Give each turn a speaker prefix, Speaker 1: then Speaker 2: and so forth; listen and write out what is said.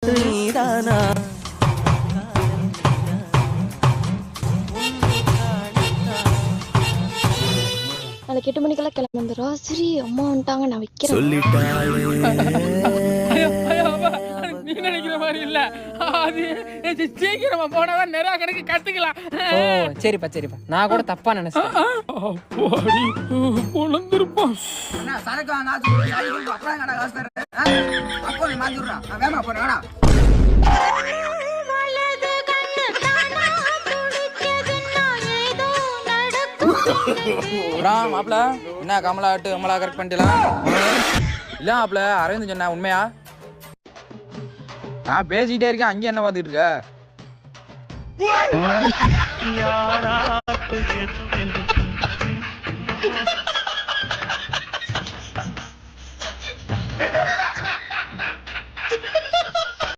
Speaker 1: நீதானா
Speaker 2: நாளைக்கு 8 மணிக்கெல்லாம் கிளம்பி வந்துடும். சரி அம்மா வந்துட்டாங்க, நான் வைக்கிறேன்.
Speaker 3: நீ நினைக்கிற மாதிரி இல்ல, அது சீக்கிரமா போனதான் நிறைய கணக்கு கத்துக்கலாம்.
Speaker 4: ஓ சரிப்பா சரிப்பா, நான் கூட தப்பா நினைச்சேன்.
Speaker 3: பொழந்திருப்பான்.
Speaker 5: சரக்கு வாங்க அப்புறம் காசு தரேன். அப்போ நீ மாத்தி விடுறான். நான் வேமா போறேன். வேணா
Speaker 6: மாப்பிள என்ன கமலா கமலா கரெக்ட் பண்ணிட்டலாம் இல்ல மாப்பிள அரவிந்த் சொன்ன உண்மையா? நான் பேசிக்கிட்டே இருக்கேன், அங்கே என்ன பார்த்துட்டு இருக்க?